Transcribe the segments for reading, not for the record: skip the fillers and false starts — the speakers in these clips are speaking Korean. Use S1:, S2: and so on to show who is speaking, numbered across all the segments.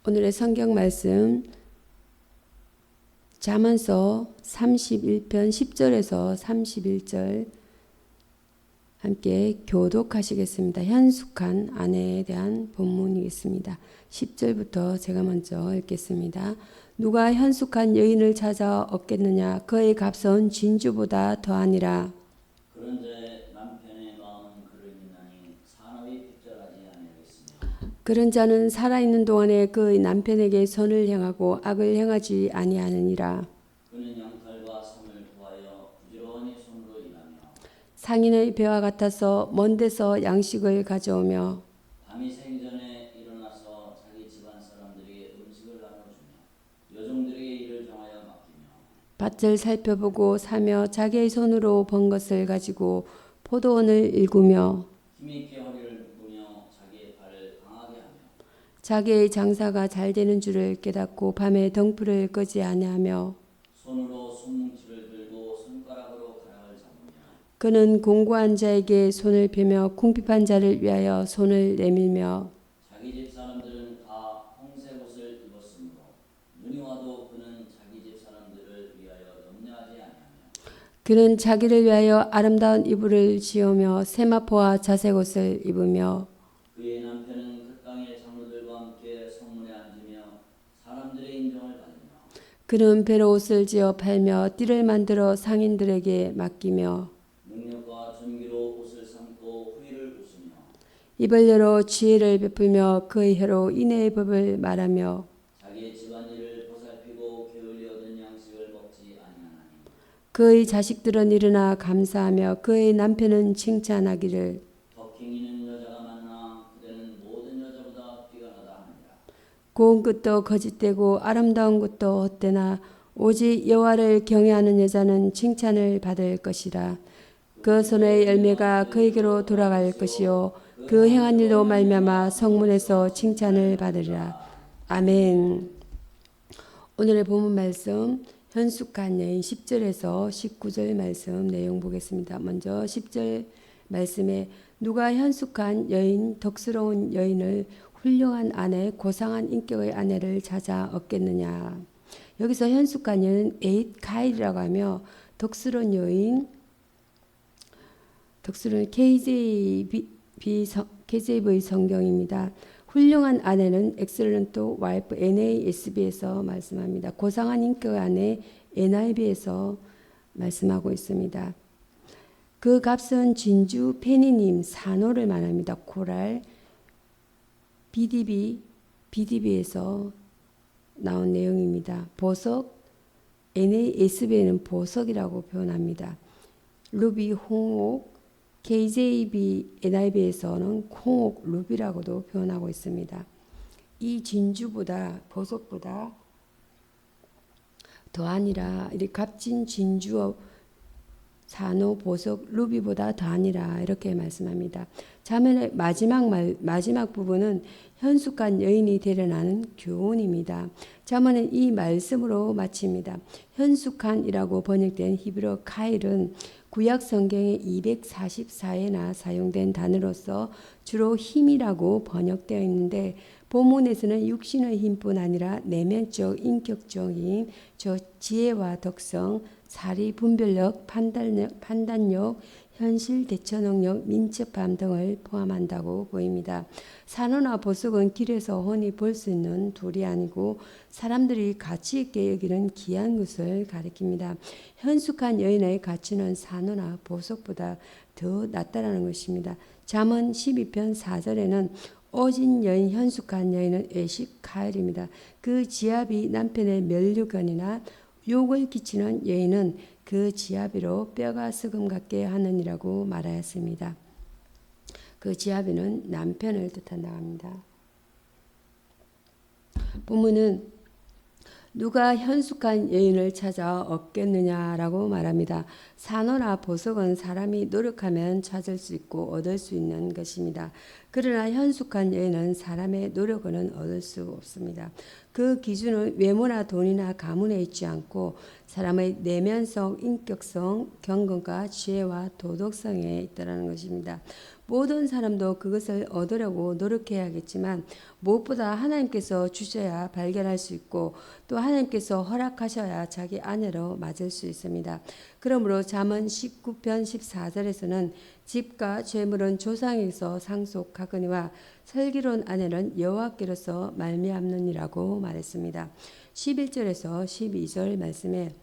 S1: 오늘의 성경 말씀 잠언서 31편 10절에서 31절 함께 교독하시겠습니다. 현숙한 아내에 대한 본문이겠습니다. 10절부터 제가 먼저 읽겠습니다. 누가 현숙한 여인을 찾아 얻겠느냐? 그의 값은 진주보다 더하니라.
S2: 그런 자의 남편의 마음은 그를 믿나니 사람이 빗절하지 아니하겠으며
S1: 그런 자는 살아있는 동안에 그의 남편에게 선을 행하고 악을 행하지 아니하느니라.
S2: 그는 양털과 삼을 구하여 부지런히 손으로 일하며
S1: 상인의 배와 같아서 먼 데서 양식을 가져오며
S2: 밤이 새기 전에 일어나서 자기 집안 사람들에게 음식을 나눠주며 여종들에게 일을 정하여 맡기며
S1: 밭을 살펴보고 사며 자기의 손으로 번 것을 가지고 포도원을 일구며
S2: 힘있게 허리를 묶으며 자기의 발을 강하게 하며
S1: 자기의 장사가 잘 되는 줄을 깨닫고 밤에 덩풀을 끄지 아니하며
S2: 손으로 손뭉치를 들고 손가락으로 가락을 잡으며
S1: 그는 공고한 자에게 손을 펴며 궁핍한 자를 위하여 손을 내밀며
S2: 자기 집 사람들은 다 홍색 옷을 입었으므로 눈이 와도 그는 자기 집 사람들을 위하여 염려하지 아니하며
S1: 그는 자기를 위하여 아름다운 이불을 지으며 세마포와 자색옷을 입으며
S2: 그의 남편은 그 땅의 장로들과 함께 성문에 앉으며 사람들의 인정을 받으며
S1: 그는 배로 옷을 지어 팔며 띠를 만들어 상인들에게 맡기며
S2: 능력과 존귀로 옷을 삼고 후의를 웃으며
S1: 입을 열어 지혜를 베풀며 그의 혀로 인애의 법을 말하며
S2: 자기의 집안일을 보살피고 게을리 얻은 양식을 먹지 아니하나니
S1: 그의 자식들은 일어나 감사하며 그의 남편은 칭찬하기를
S2: 덕행이는 여자가 많으나 그대는 모든 여자보다 뛰어나다 하느니라.
S1: 고운 것도 거짓되고 아름다운 것도 헛되나 오직 여호와를 경외하는 여자는 칭찬을 받을 것이라. 그 손의 열매가 그에게로 돌아갈 것이요 그 행한 일로 말미암아 성문에서 칭찬을 받으리라. 아멘. 오늘의 본문 말씀 현숙한 여인 10절에서 19절 말씀 내용 보겠습니다. 먼저 10절 말씀에 누가 현숙한 여인, 덕스러운 여인을 훌륭한 아내, 고상한 인격의 아내를 찾아 얻겠느냐. 여기서 현숙한 여인 에잇 카일이라고 하며 덕스러운 여인, 덕스러운 KJV 성경입니다. 훌륭한 아내는 excellent wife NASB에서 말씀합니다. 고상한 인격의 아내 NIV에서 말씀하고 있습니다. 그 값은 진주, 페니님, 산호를 말합니다. 코랄, BDB에서 나온 내용입니다. 보석, NASB에는 보석이라고 표현합니다. 루비, 홍옥, KJV, NIV에서는 홍옥, 루비라고도 표현하고 있습니다. 이 진주보다, 보석보다 더하니라. 이 값진 진주, 산호, 보석, 루비보다 더하니라. 이렇게 말씀합니다. 자면의 마지막 부분은 현숙한 여인이 되려나는 교훈입니다. 자문은 이 말씀으로 마칩니다. 현숙한이라고 번역된 히브리어 카일은 구약 성경의 244회나 사용된 단어로서 주로 힘이라고 번역되어 있는데 본문에서는 육신의 힘뿐 아니라 내면적, 인격적인 지혜와 덕성, 사리, 분별력, 판단력, 현실 대처 능력, 민첩함 등을 포함한다고 보입니다. 산호나 보석은 길에서 흔히 볼 수 있는 돌이 아니고 사람들이 가치 있게 여기는 귀한 것을 가리킵니다. 현숙한 여인의 가치는 산호나 보석보다 더 낫다라는 것입니다. 잠언 12편 4절에는 오진 여인, 현숙한 여인은 에식카일입니다. 그 지압이 남편의 면류관이나 욕을 끼치는 여인은 그 지아비로 뼈가 스금 같게 하느니라고 말하였습니다. 그 지아비는 남편을 뜻한다고 합니다. 본문은 누가 현숙한 여인을 찾아 얻겠느냐라고 말합니다. 산호나 보석은 사람이 노력하면 찾을 수 있고 얻을 수 있는 것입니다. 그러나 현숙한 여인은 사람의 노력으로는 얻을 수 없습니다. 그 기준은 외모나 돈이나 가문에 있지 않고 사람의 내면성, 인격성, 경건과 지혜와 도덕성에 있다라는 것입니다. 모든 사람도 그것을 얻으려고 노력해야겠지만 무엇보다 하나님께서 주셔야 발견할 수 있고 또 하나님께서 허락하셔야 자기 아내로 맞을 수 있습니다. 그러므로 잠언 19편 14절에서는 집과 재물은 조상에서 상속하거니와 슬기로운 아내는 여호와께로서 말미암느니라고 말했습니다. 11절에서 12절 말씀에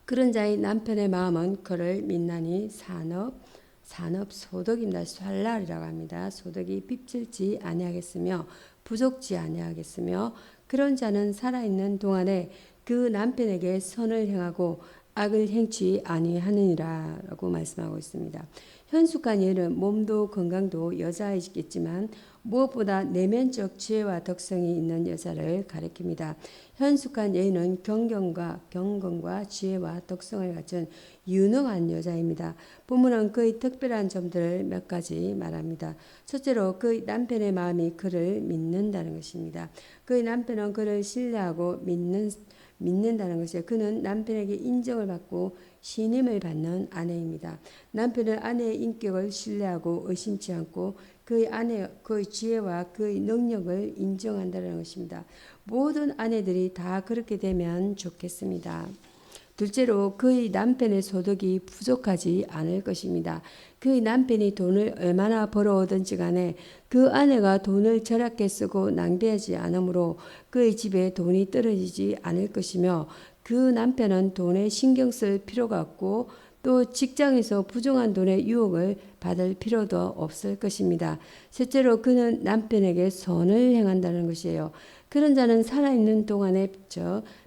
S1: 그런 자의 남편의 마음은 그를 믿나니 산업 소득입니다. 살랄이라고 합니다. 소득이 삐질지 아니하겠으며 부족지 아니하겠으며 그런 자는 살아있는 동안에 그 남편에게 선을 행하고 악을 행치 아니하느니라라고 말씀하고 있습니다. 현숙한 예는 몸도 건강도 여자이겠지만 무엇보다 내면적 지혜와 덕성이 있는 여자를 가리킵니다. 현숙한 여인은 경건과 지혜와 덕성을 갖춘 유능한 여자입니다. 본문은 그의 특별한 점들을 몇 가지 말합니다. 첫째로 그의 남편의 마음이 그를 믿는다는 것입니다. 그의 남편은 그를 신뢰하고 믿는다는 것이에요. 그는 남편에게 인정을 받고 신임을 받는 아내입니다. 남편은 아내의 인격을 신뢰하고 의심치 않고 그의 지혜와 그의 능력을 인정한다는 것입니다. 모든 아내들이 다 그렇게 되면 좋겠습니다. 둘째로 그의 남편의 소득이 부족하지 않을 것입니다. 그의 남편이 돈을 얼마나 벌어오든지 간에 그 아내가 돈을 절약해 쓰고 낭비하지 않으므로 그의 집에 돈이 떨어지지 않을 것이며 그 남편은 돈에 신경 쓸 필요가 없고 또 직장에서 부정한 돈의 유혹을 받을 필요도 없을 것입니다. 셋째로 그는 남편에게 선을 행한다는 것이에요. 그런 자는 살아있는 동안에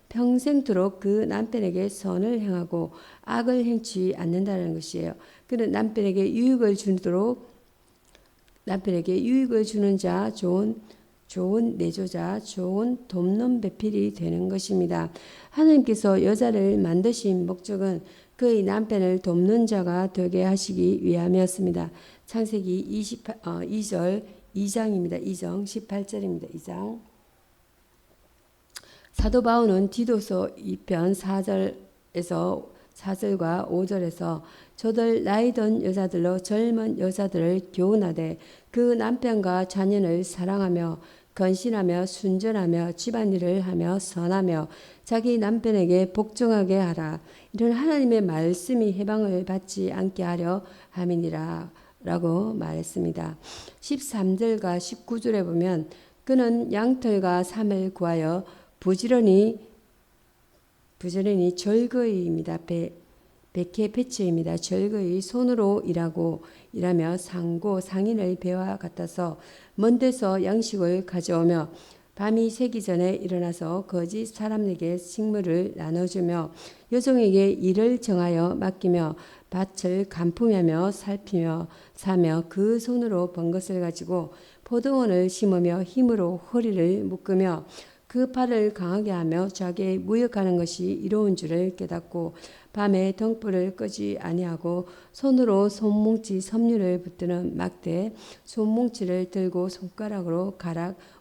S1: 평생토록 그 남편에게 선을 행하고 악을 행치 않는다는 것이에요. 그는 남편에게 유익을 주는 자, 좋은 내조자, 좋은 돕는 배필이 되는 것입니다. 하나님께서 여자를 만드신 목적은 그의 남편을 돕는 자가 되게 하시기 위함이었습니다. 창세기 2장입니다. 2장 18절입니다. 2장. 사도 바울은 디도서 2편 4절과 5절에서 저들 나이 든 여자들로 젊은 여자들을 교훈하되 그 남편과 자녀를 사랑하며 건신하며 순전하며 집안일을 하며 선하며 자기 남편에게 복종하게 하라. 이런 하나님의 말씀이 해방을 받지 않게 하려 함이니라 라고 말했습니다. 13절과 19절에 보면 그는 양털과 삼을 구하여 부지런히 절거이입니다. 백해 배치입니다. 절거이 손으로 일하며 상인의 배와 같아서 먼 데서 양식을 가져오며 밤이 새기 전에 일어나서 거짓 사람에게 식물을 나눠주며 여종에게 일을 정하여 맡기며 밭을 간품하며 살피며 사며 그 손으로 번 것을 가지고 포도원을 심으며 힘으로 허리를 묶으며 그 팔을 강하게 하며 자기의 무역하는 것이 이로운 줄을 깨닫고 밤에 등불을 끄지 아니하고 손으로 손뭉치 섬유를 붙드는 막대 손뭉치를 들고 손가락으로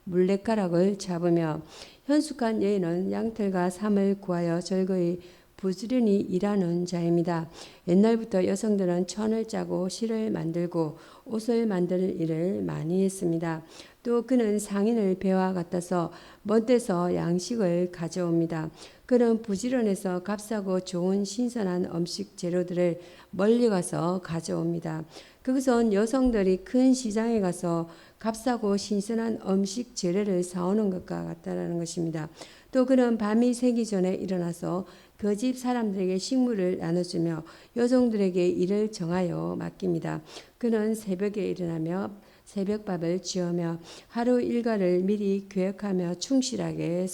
S1: 물레가락을 잡으며 현숙한 여인은 양털과 삼을 구하여 절거이 부지런히 일하는 자입니다. 옛날부터 여성들은 천을 짜고 실을 만들고 옷을 만드는 일을 많이 했습니다. 또 그는 상인을 배와 같아서 먼 데서 양식을 가져옵니다. 그는 부지런해서 값싸고 좋은 신선한 음식 재료들을 멀리 가서 가져옵니다. 그것은 여성들이 큰 시장에 가서 값싸고 신선한 음식 재료를 사오는 것과 같다는 것입니다. 또 그는 밤이 새기 전에 일어나서 그 집 사람들에게 식물을 나눠주며 여종들에게 일을 정하여 맡깁니다. 그는 새벽에 일어나며 새벽밥을 지으며 하루 일과를 미리 계획하며 충실하게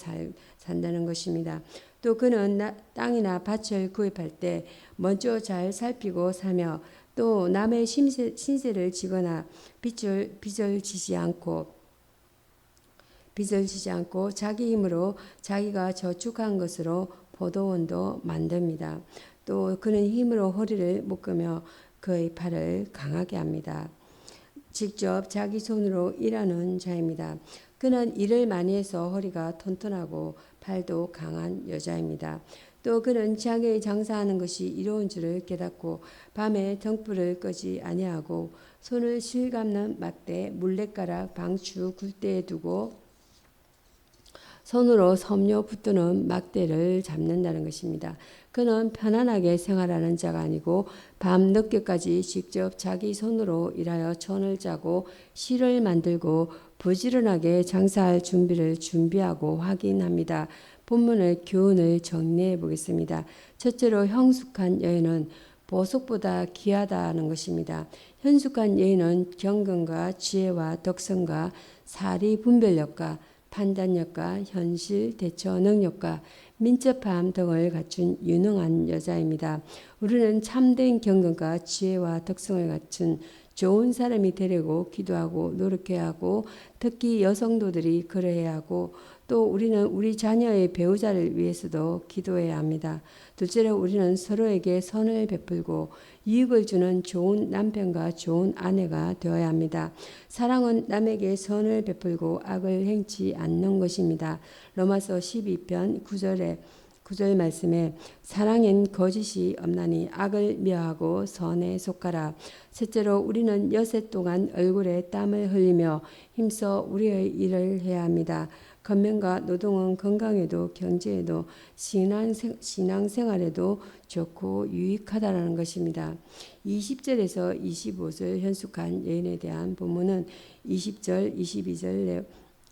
S1: 산다는 것입니다. 또 그는 땅이나 밭을 구입할 때 먼저 잘 살피고 사며 또 남의 신세를 지거나 빚을 지지 않고 자기 힘으로 자기가 저축한 것으로 포도원도 만듭니다. 또 그는 힘으로 허리를 묶으며 그의 팔을 강하게 합니다. 직접 자기 손으로 일하는 자입니다. 그는 일을 많이 해서 허리가 튼튼하고 팔도 강한 여자입니다. 또 그는 자기의 장사하는 것이 이로운 줄을 깨닫고 밤에 등불을 끄지 아니하고 손을 실감는 막대, 물레가락, 방추, 굴대에 두고 손으로 섬유 붙드는 막대를 잡는다는 것입니다. 그는 편안하게 생활하는 자가 아니고 밤 늦게까지 직접 자기 손으로 일하여 천을 짜고 실을 만들고 부지런하게 장사할 준비를 준비하고 확인합니다. 본문의 교훈을 정리해 보겠습니다. 첫째로 형숙한 여인은 보석보다 귀하다는 것입니다. 현숙한 여인은 경건과 지혜와 덕성과 사리 분별력과 판단력과 현실 대처 능력과 민첩함 등을 갖춘 유능한 여자입니다. 우리는 참된 경건과 지혜와 덕성을 갖춘 좋은 사람이 되려고 기도하고 노력해야 하고 특히 여성도들이 그러해야 하고 또 우리는 우리 자녀의 배우자를 위해서도 기도해야 합니다. 둘째로 우리는 서로에게 선을 베풀고 유익을 주는 좋은 남편과 좋은 아내가 되어야 합니다. 사랑은 남에게 선을 베풀고 악을 행치 않는 것입니다. 로마서 12편 9절 말씀에 사랑엔 거짓이 없나니 악을 미워하고 선에 속하라. 셋째로 우리는 여세 동안 얼굴에 땀을 흘리며 힘써 우리의 일을 해야 합니다. 건면과 노동은 건강에도 경제에도 신앙생활에도 좋고 유익하다라는 것입니다. 20절에서 25절 현숙한 여인에 대한 본문은 20절, 22절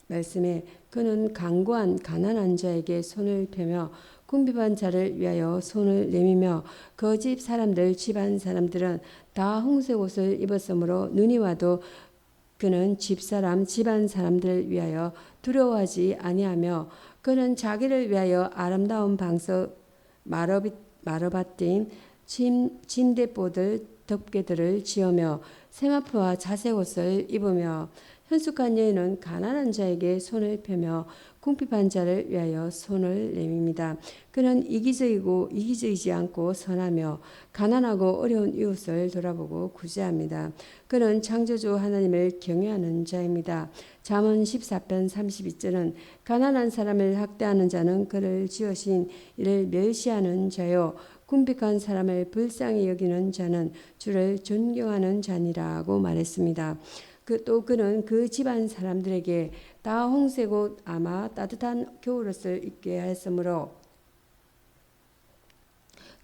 S1: 말씀에 그는 강고한 가난한 자에게 손을 펴며 궁핍한 자를 위하여 손을 내밀며 그 집 사람들 집안 사람들은 다 홍색 옷을 입었으므로 눈이 와도 그는 집사람 집안 사람들을 위하여 두려워하지 아니하며 그는 자기를 위하여 아름다운 방석 마르바딘 침대보들 덮개들을 지으며 세마포와 자색 옷을 입으며 현숙한 여인은 가난한 자에게 손을 펴며 궁핍한 자를 위하여 손을 내밉니다. 그는 이기적이지 않고 선하며 가난하고 어려운 이웃을 돌아보고 구제합니다. 그는 창조주 하나님을 경외하는 자입니다. 잠언 14편 32절은 가난한 사람을 학대하는 자는 그를 지으신 이를 멸시하는 자요 궁핍한 사람을 불쌍히 여기는 자는 주를 존경하는 자니라고 말했습니다. 또 그는 그 집안 사람들에게 다 홍색 옷 아마 따뜻한 겨울옷을 입게 하였으므로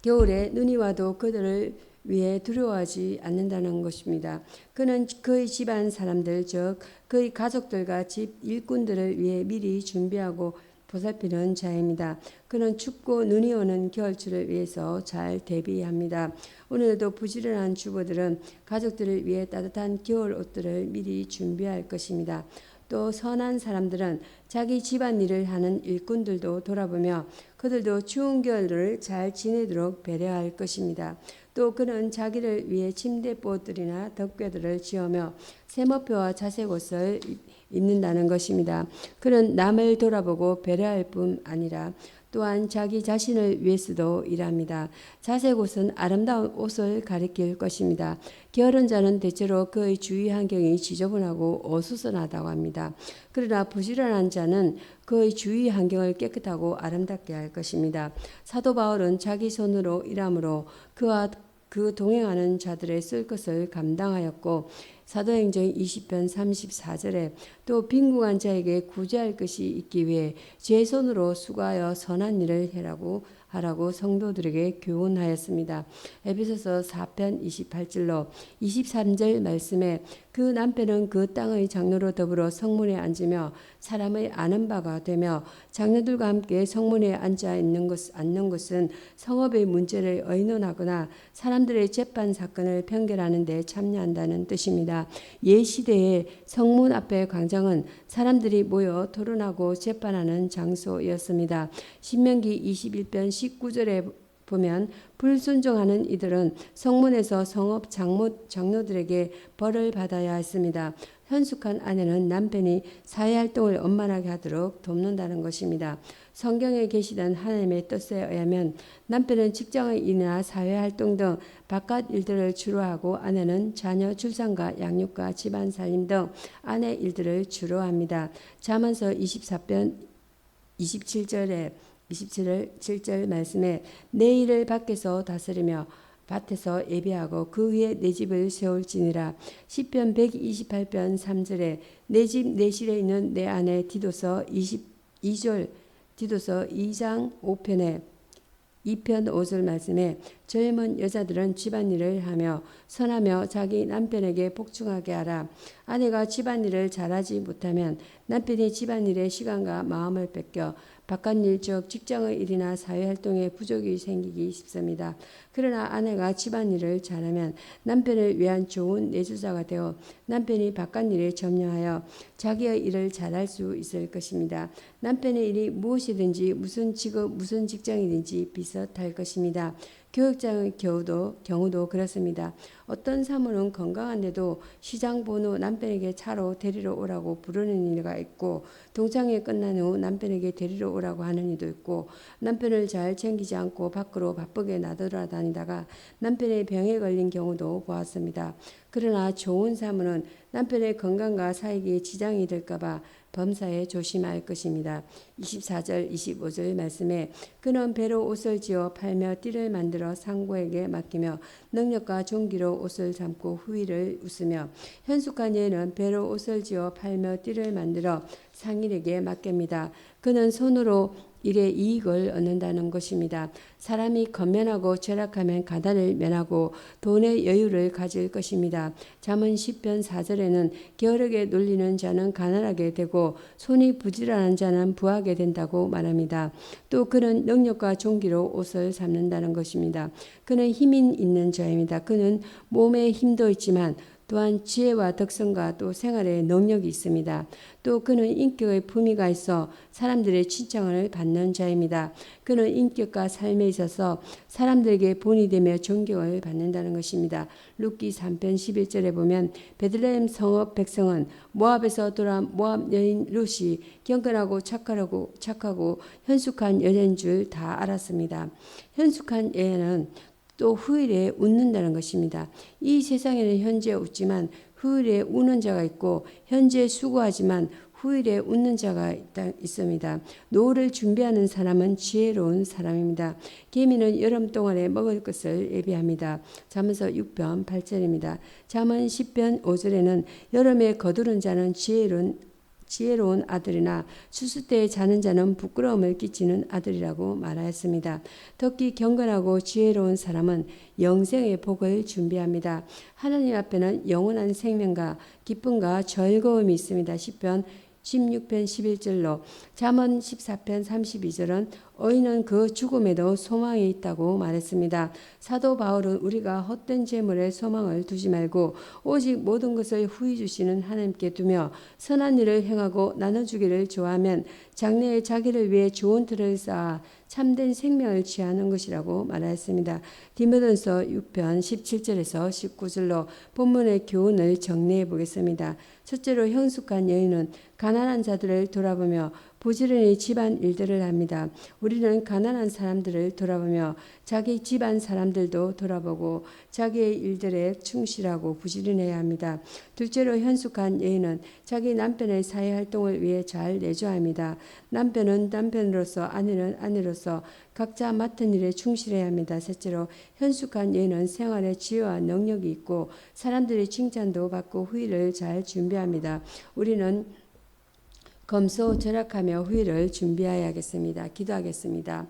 S1: 겨울에 눈이 와도 그들을 위해 두려워하지 않는다는 것입니다. 그는 그의 집안 사람들 즉 그의 가족들과 집 일꾼들을 위해 미리 준비하고 보살피는 자입니다. 그는 춥고 눈이 오는 겨울철을 위해서 잘 대비합니다. 오늘도 부지런한 주부들은 가족들을 위해 따뜻한 겨울 옷들을 미리 준비할 것입니다. 또 선한 사람들은 자기 집안일을 하는 일꾼들도 돌아보며 그들도 추운 겨울을 잘 지내도록 배려할 것입니다. 또 그는 자기를 위해 침대보들이나 덮개들을 지으며 세모표와 자색 옷을 입는다는 것입니다. 그는 남을 돌아보고 배려할 뿐 아니라 또한 자기 자신을 위해서도 일합니다. 자색 옷은 아름다운 옷을 가리킬 것입니다. 게으른 자는 대체로 그의 주위 환경이 지저분하고 어수선하다고 합니다. 그러나 부지런한 자는 그의 주위 환경을 깨끗하고 아름답게 할 것입니다. 사도 바울은 자기 손으로 일함으로 그와 그 동행하는 자들의 쓸 것을 감당하였고 사도행전 20편 34절에 또 빈궁한 자에게 구제할 것이 있기 위해 제 손으로 수고하여 선한 일을 하라고 성도들에게 교훈하였습니다. 에베소서 4편 28절로 23절 말씀에 그 남편은 그 땅의 장로로 더불어 성문에 앉으며 사람의 아는 바가 되며 장로들과 함께 성문에 앉는 것은 성업의 문제를 의논하거나 사람들의 재판 사건을 평결하는 데 참여한다는 뜻입니다. 옛시대의 성문 앞의 광장은 사람들이 모여 토론하고 재판하는 장소였습니다. 신명기 21편 19절에 보면 불순종하는 이들은 성문에서 성업 장로들에게 벌을 받아야 했습니다. 현숙한 아내는 남편이 사회활동을 원만하게 하도록 돕는다는 것입니다. 성경에 계시던 하나님의 뜻에 의하면 남편은 직장의 일이나 사회활동 등 바깥 일들을 주로 하고 아내는 자녀 출산과 양육과 집안 살림 등 아내 일들을 주로 합니다. 잠언서 24편 27절 말씀에 내 일을 밖에서 다스리며 밭에서 예비하고 그 위에 내 집을 세울지니라. 시편 128편 3절에 내 집 내 실에 있는 내 아내 디도서 22절 디도서 2장 5편에 2편 5절 말씀에 젊은 여자들은 집안일을 하며 선하며 자기 남편에게 복종하게 하라. 아내가 집안일을 잘하지 못하면 남편이 집안일에 시간과 마음을 뺏겨 바깥일 즉 직장의 일이나 사회활동에 부족이 생기기 쉽습니다. 그러나 아내가 집안일을 잘하면 남편을 위한 좋은 내주자가 되어 남편이 바깥일에 점령하여 자기의 일을 잘할 수 있을 것입니다. 남편의 일이 무엇이든지 무슨 직업 무슨 직장이든지 비슷할 것입니다. 교육장의 경우도 그렇습니다. 어떤 사모는 건강한데도 시장 본 후 남편에게 차로 데리러 오라고 부르는 일가 있고 동창회 끝난 후 남편에게 데리러 오라고 하는 이도 있고 남편을 잘 챙기지 않고 밖으로 바쁘게 나돌아다니다가 남편의 병에 걸린 경우도 보았습니다. 그러나 좋은 사모는 남편의 건강과 사익에 지장이 될까봐 범사에 조심할 것입니다. 24절 25절 말씀에 그는 배로 옷을 지어 팔며 띠를 만들어 상고에게 맡기며 능력과 존귀로 옷을 잠고 후일을 웃으며 현숙한 예는 배로 옷을 지어 팔며 띠를 만들어 상일에게 맡깁니다. 그는 손으로 일의 이익을 얻는다는 것입니다. 사람이 건면하고 절약하면 가난을 면하고 돈의 여유를 가질 것입니다. 잠언 10편 4절에는 게으르게 놀리는 자는 가난하게 되고 손이 부지런한 자는 부하게 된다고 말합니다. 또 그는 능력과 존귀로 옷을 삼는다는 것입니다. 그는 힘이 있는 자입니다. 그는 몸에 힘도 있지만 또한 지혜와 덕성과 또 생활의 능력이 있습니다. 또 그는 인격의 품위가 있어 사람들의 칭찬을 받는 자입니다. 그는 인격과 삶에 있어서 사람들에게 본이 되며 존경을 받는다는 것입니다. 룻기 3편 11절에 보면 베들레헴 성읍 백성은 모압에서 돌아온 모압 여인 룻이 경건하고 착하고 현숙한 여자인 줄 다 알았습니다. 현숙한 여자는 또 후일에 웃는다는 것입니다. 이 세상에는 현재 웃지만 후일에 우는 자가 있고 현재 수고하지만 후일에 웃는 자가 있습니다. 노후를 준비하는 사람은 지혜로운 사람입니다. 개미는 여름 동안에 먹을 것을 예비합니다. 잠언서 6편 8절입니다. 잠언 10편 5절에는 여름에 거두는 자는 지혜로운 아들이나 추수 때에 자는 자는 부끄러움을 끼치는 아들이라고 말하였습니다. 특히 경건하고 지혜로운 사람은 영생의 복을 준비합니다. 하나님 앞에는 영원한 생명과 기쁨과 즐거움이 있습니다. 시편 16편 11절로 잠언 14편 32절은 의인은 그 죽음에도 소망이 있다고 말했습니다. 사도 바울은 우리가 헛된 재물에 소망을 두지 말고 오직 모든 것을 후히 주시는 하나님께 두며 선한 일을 행하고 나눠주기를 좋아하면 장래에 자기를 위해 좋은 틀을 쌓아 참된 생명을 취하는 것이라고 말하였습니다. 디모데전서 6편 17절에서 19절로 본문의 교훈을 정리해 보겠습니다. 첫째로 형숙한 여인은 가난한 자들을 돌아보며 부지런히 집안 일들을 합니다. 우리는 가난한 사람들을 돌아보며 자기 집안 사람들도 돌아보고 자기의 일들에 충실하고 부지런해야 합니다. 둘째로 현숙한 여인은 자기 남편의 사회활동을 위해 잘 내줘야 합니다. 남편은 남편으로서 아내는 아내로서 각자 맡은 일에 충실해야 합니다. 셋째로 현숙한 여인은 생활에 지혜와 능력이 있고 사람들의 칭찬도 받고 후일을 잘 준비합니다. 우리는 검소절약하며 후일을 준비해야겠습니다. 기도하겠습니다.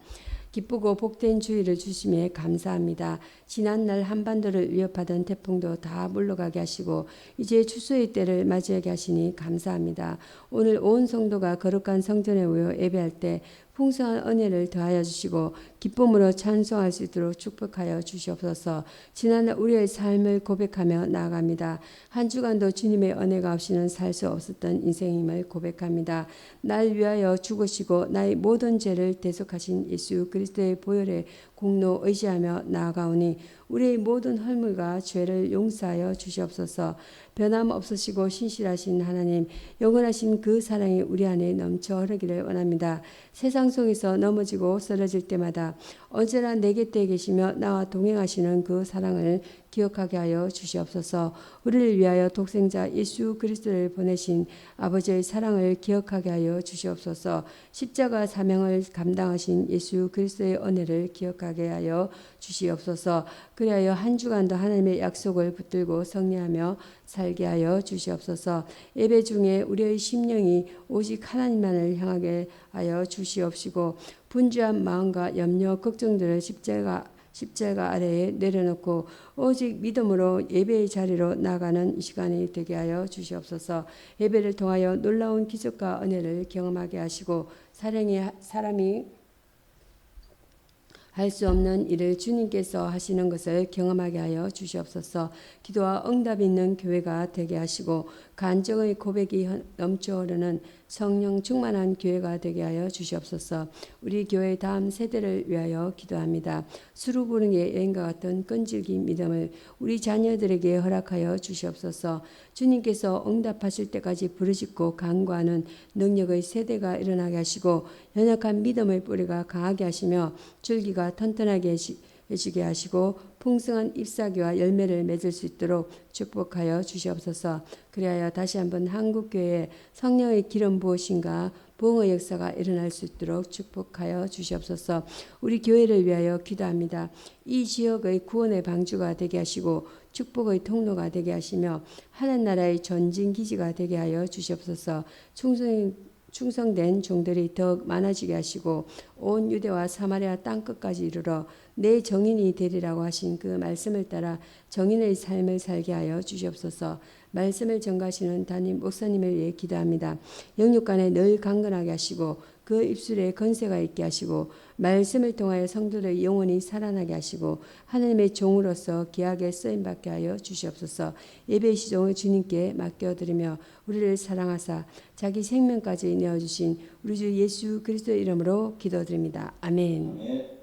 S1: 기쁘고 복된 주의를 주심에 감사합니다. 지난날 한반도를 위협하던 태풍도 다 물러가게 하시고 이제 추수의 때를 맞이하게 하시니 감사합니다. 오늘 온 성도가 거룩한 성전에 모여 예배할 때 풍성한 은혜를 더하여 주시고 기쁨으로 찬송할 수 있도록 축복하여 주시옵소서. 지난날 우리의 삶을 고백하며 나아갑니다. 한 주간도 주님의 은혜가 없이는 살 수 없었던 인생임을 고백합니다. 날 위하여 죽으시고 나의 모든 죄를 대속하신 예수 그리스도의 보혈의 공로 의지하며 나아가오니 우리의 모든 허물과 죄를 용서하여 주시옵소서. 변함없으시고 신실하신 하나님, 영원하신 그 사랑이 우리 안에 넘쳐 흐르기를 원합니다. 세상 속에서 넘어지고 쓰러질 때마다 언제나 내 곁에 계시며 나와 동행하시는 그 사랑을 기억하게 하여 주시옵소서. 우리를 위하여 독생자 예수 그리스도를 보내신 아버지의 사랑을 기억하게 하여 주시옵소서. 십자가 사명을 감당하신 예수 그리스도의 은혜를 기억하게 하여 주시옵소서. 그리하여 한 주간도 하나님의 약속을 붙들고 성례하며 살게 하여 주시옵소서. 예배 중에 우리의 심령이 오직 하나님만을 향하게 하여 주시옵시고 분주한 마음과 염려, 걱정들을 십자가 아래에 내려놓고 오직 믿음으로 예배의 자리로 나가는 이 시간이 되게 하여 주시옵소서. 예배를 통하여 놀라운 기적과 은혜를 경험하게 하시고 사람이 할 수 없는 일을 주님께서 하시는 것을 경험하게 하여 주시옵소서. 기도와 응답이 있는 교회가 되게 하시고 간증의 고백이 넘쳐 흐르는 성령 충만한 교회가 되게 하여 주시옵소서. 우리 교회 다음 세대를 위하여 기도합니다. 수루 부르기의 여인과 같은 끈질긴 믿음을 우리 자녀들에게 허락하여 주시옵소서. 주님께서 응답하실 때까지 부르짖고 간구하는 능력의 세대가 일어나게 하시고 연약한 믿음의 뿌리가 강하게 하시며 줄기가 튼튼하게 해지게 하시고 풍성한 잎사귀와 열매를 맺을 수 있도록 축복하여 주시옵소서. 그리하여 다시 한번 한국교회에 성령의 기름 부으심과 부흥의 역사가 일어날 수 있도록 축복하여 주시옵소서. 우리 교회를 위하여 기도합니다. 이 지역의 구원의 방주가 되게 하시고 축복의 통로가 되게 하시며 하늘나라의 전진기지가 되게 하여 주시옵소서. 충성된 종들이 더욱 많아지게 하시고 온 유대와 사마리아 땅끝까지 이르러 내 정인이 되리라고 하신 그 말씀을 따라 정인의 삶을 살게 하여 주시옵소서. 말씀을 전가하시는 담임 목사님을 위해 기도합니다. 영육간에 늘 강건하게 하시고 그 입술에 건세가 있게 하시고 말씀을 통하여 성도들의 영혼이 살아나게 하시고 하나님의 종으로서 귀하게 쓰임받게 하여 주시옵소서. 예배의 시종을 주님께 맡겨드리며 우리를 사랑하사 자기 생명까지 내어주신 우리 주 예수 그리스도의 이름으로 기도드립니다. 아멘.